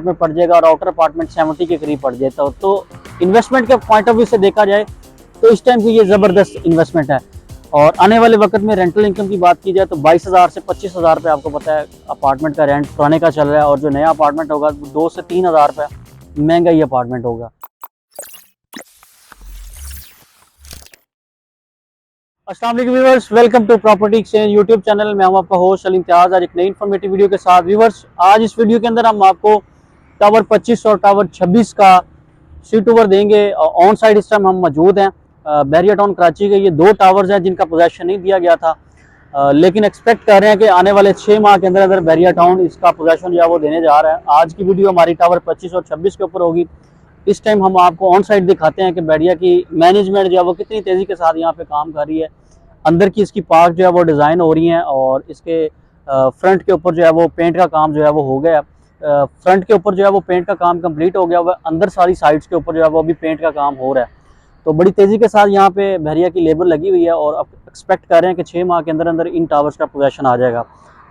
में पड़ जाएगा और आउटर अपार्टमेंट 70 के करीब पड़ जाता हो। तो इन्वेस्टमेंट के पॉइंट ऑफ व्यू से देखा जाए तो इस टाइम की ये ज़बरदस्त इन्वेस्टमेंट है। और आने वाले वक्त में रेंटल इनकम की बात की जाए तो 22,000 से 25,000 रुपये आपको पता है अपार्टमेंट का रेंट पुराने का चल रहा है, और जो नया अपार्टमेंट होगा 2 से 3,000 रुपये महंगा ही अपार्टमेंट होगा। अस्सलाम वालेकुम viewers, welcome to property exchange YouTube channel में। हम आपका होस्ट अली इम्तियाज़ आज एक नई इन्फॉर्मेटिव वीडियो के साथ। व्यूअर्स, आज इस वीडियो के अंदर हम आपको टावर 25 और टावर 26 का सी टूर देंगे। ऑन साइड इस टाइम हम मौजूद हैं बहरिया टाउन कराची के। ये 2 टावर्स हैं जिनका पोजेसन नहीं दिया गया था, लेकिन एक्सपेक्ट कर रहे हैं कि आने वाले 6 माह के अंदर अंदर बहरिया टाउन इसका पोजेसन जो है वो देने जा रहा है। आज की वीडियो हमारी टावर 25 और 26 के ऊपर होगी। इस टाइम हम आपको ऑन साइड दिखाते हैं कि बहरिया की मैनेजमेंट जो है वो कितनी तेज़ी के साथ यहाँ पे काम कर रही है। अंदर की इसकी पार्क जो है वो डिज़ाइन हो रही हैं, और इसके फ्रंट के ऊपर जो है वो पेंट का काम जो है वो हो गया। फ्रंट के ऊपर जो है वो पेंट का काम कंप्लीट हो गया हुआ है। अंदर सारी साइड्स के ऊपर जो है वो अभी पेंट का काम हो रहा है। तो बड़ी तेज़ी के साथ यहाँ पे बहरिया की लेबर लगी हुई है, और अब एक्सपेक्ट कर रहे हैं कि 6 माह के अंदर अंदर इन टावर्स का पोजेसन आ जाएगा।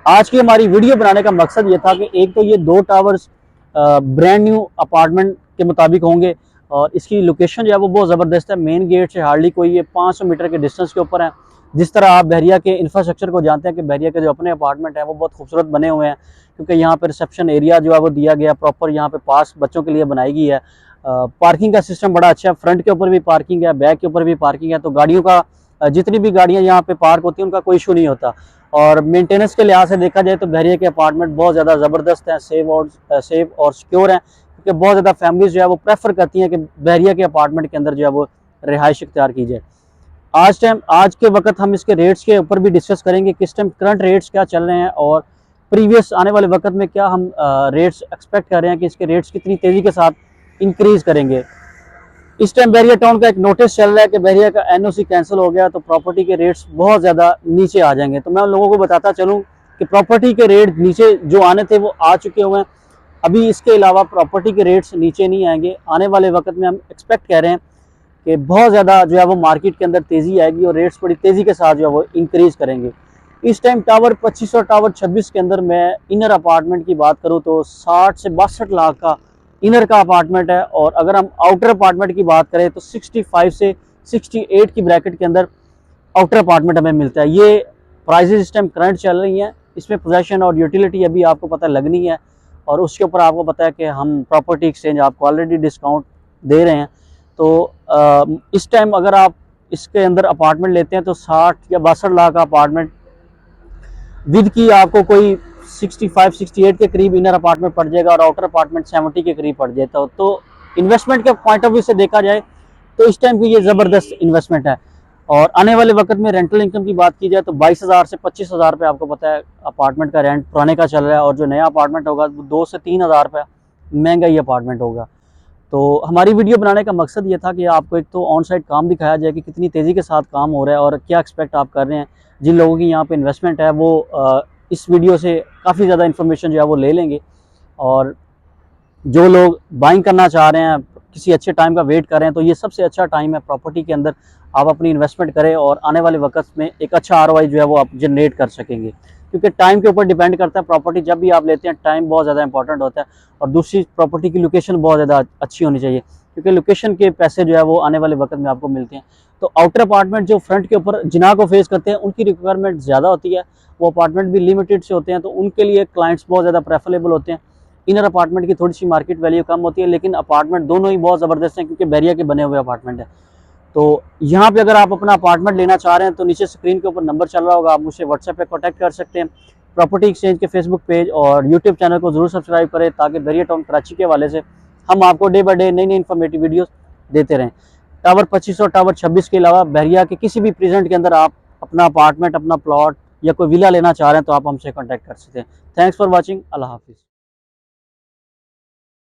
आज की हमारी वीडियो बनाने का मकसद ये था कि एक तो ये 2 टावर्स ब्रांड न्यू अपार्टमेंट के मुताबिक होंगे, और इसकी लोकेशन जो है वो बहुत ज़बरदस्त है। मेन गेट से हार्डली कोई ये 500 मीटर के डिस्टेंस के ऊपर है। जिस तरह आप बहरिया के इंफ्रास्ट्रक्चर को जानते हैं कि बहरिया के जो अपने अपार्टमेंट हैं वो बहुत खूबसूरत बने हुए हैं, क्योंकि यहाँ पर रिसेप्शन एरिया जो है वो दिया गया प्रॉपर, यहाँ पे पास बच्चों के लिए बनाई गई है। पार्किंग का सिस्टम बड़ा अच्छा है, फ्रंट के ऊपर भी पार्किंग है, बैक के ऊपर भी पार्किंग है। तो गाड़ियों का जितनी भी गाड़ियाँ यहाँ पे पार्क होती हैं उनका कोई इशू नहीं होता। और मेंटेनेंस के लिहाज से देखा जाए तो बहरिया के अपार्टमेंट बहुत ज़्यादा ज़बरदस्त हैं, सेफ और सिक्योर हैं, क्योंकि बहुत ज़्यादा फैमिलीज जो है वो प्रेफर करती हैं कि बहरिया के अपार्टमेंट के अंदर जो है वो रिहाइश इख्तियार की जाए। आज के वक्त हम इसके रेट्स के ऊपर भी डिस्कस करेंगे, किस टाइम करंट रेट्स क्या चल रहे हैं, और प्रीवियस आने वाले वक्त में क्या हम रेट्स एक्सपेक्ट कर रहे हैं कि इसके रेट्स कितनी तेज़ी के साथ इंक्रीज़ करेंगे। इस टाइम बहरिया टाउन का एक नोटिस चल रहा है कि बहरिया का एनओसी कैंसिल हो गया, तो प्रॉपर्टी के रेट्स बहुत ज़्यादा नीचे आ जाएंगे। तो मैं उन लोगों को बताता चलूँ कि प्रॉपर्टी के रेट नीचे जो आने थे वो आ चुके हुए हैं। अभी इसके अलावा प्रॉपर्टी के रेट्स नीचे नहीं आएंगे। आने वाले वक्त में हम एक्सपेक्ट कर रहे हैं कि बहुत ज़्यादा जो है वो मार्केट के अंदर तेज़ी आएगी, और रेट्स बड़ी तेज़ी के साथ जो है वो इंक्रीज़ करेंगे। इस टाइम टावर 25 और टावर 26 के अंदर मैं इनर अपार्टमेंट की बात करूं तो 60 से 62 लाख का इनर का अपार्टमेंट है, और अगर हम आउटर अपार्टमेंट की बात करें तो 65 से 68 की ब्रैकेट के अंदर आउटर अपार्टमेंट हमें मिलता है। ये प्राइजेस इस टाइम करंट चल रही हैं। इसमें पोजेसन और यूटिलिटी अभी आपको पता लगनी है, और उसके ऊपर आपको पता है कि हम प्रॉपर्टी एक्सचेंज आपको ऑलरेडी डिस्काउंट दे रहे हैं। तो इस टाइम अगर आप इसके अंदर अपार्टमेंट लेते हैं तो 60 या 62 लाख का अपार्टमेंट विद की आपको कोई 65-68 के करीब इनर अपार्टमेंट पड़ जाएगा, और आउटर अपार्टमेंट 70 के करीब पड़ जाता हो। तो इन्वेस्टमेंट के पॉइंट ऑफ व्यू से देखा जाए तो इस टाइम की ये ज़बरदस्त इन्वेस्टमेंट है। और आने वाले वक्त में रेंटल इनकम की बात की जाए तो 22,000 से 25,000 रुपये आपको पता है अपार्टमेंट का रेंट पुराने का चल रहा है, और जो नया अपार्टमेंट होगा 2 से 3,000 रुपये महंगा ही अपार्टमेंट होगा। तो हमारी वीडियो बनाने का मकसद ये था कि आपको एक तो ऑन साइड काम दिखाया जाए कि कितनी तेज़ी के साथ काम हो रहा है, और क्या एक्सपेक्ट आप कर रहे हैं। जिन लोगों की यहाँ पे इन्वेस्टमेंट है वो इस वीडियो से काफ़ी ज़्यादा इन्फॉर्मेशन जो है वो ले लेंगे, और जो लोग बाइंग करना चाह रहे हैं, किसी अच्छे टाइम का वेट कर रहे हैं, तो ये सबसे अच्छा टाइम है प्रॉपर्टी के अंदर। आप अपनी इन्वेस्टमेंट करें और आने वाले वक्त में एक अच्छा आरओआई जो है वो आप जनरेट कर सकेंगे, क्योंकि टाइम के ऊपर डिपेंड करता है। प्रॉपर्टी जब भी आप लेते हैं टाइम बहुत ज़्यादा इंपॉर्टेंट होता है, और दूसरी प्रॉपर्टी की लोकेशन बहुत ज़्यादा अच्छी होनी चाहिए, क्योंकि लोकेशन के पैसे जो है वो आने वाले वक्त में आपको मिलते हैं। तो आउटर अपार्टमेंट जो फ्रंट के ऊपर जिना को फेस करते हैं उनकी रिक्वायरमेंट ज़्यादा होती है, वो अपार्टमेंट भी लिमिटेड से होते हैं, तो उनके लिए क्लाइंट्स बहुत ज़्यादा प्रेफरेबल होते हैं। इनर अपार्टमेंट की थोड़ी सी मार्केट वैल्यू कम होती है, लेकिन अपार्टमेंट दोनों ही बहुत ज़बरदस्त हैं, क्योंकि बहरिया के बने हुए अपार्टमेंट है। तो यहाँ पे अगर आप अपना अपार्टमेंट लेना चाह रहे हैं तो नीचे स्क्रीन के ऊपर नंबर चल रहा होगा, आप मुझसे व्हाट्सएप पे कांटेक्ट कर सकते हैं। प्रॉपर्टी एक्सचेंज के फेसबुक पेज और यूट्यूब चैनल को ज़रूर सब्सक्राइब करें, ताकि बहरिया टाउन कराची के हवाले से हम आपको डे बाई डे नई नई इन्फॉर्मेटिव वीडियोस देते रहें। टावर 25 और टावर 26 के अलावा बहरिया के किसी भी प्रेजेंट के अंदर आप अपना अपार्टमेंट, अपना प्लॉट या कोई विला लेना चाह रहे हैं तो आप हमसे कॉन्टैक्ट कर सकते हैं। Thanks for watching. अल्लाह हाफिज़।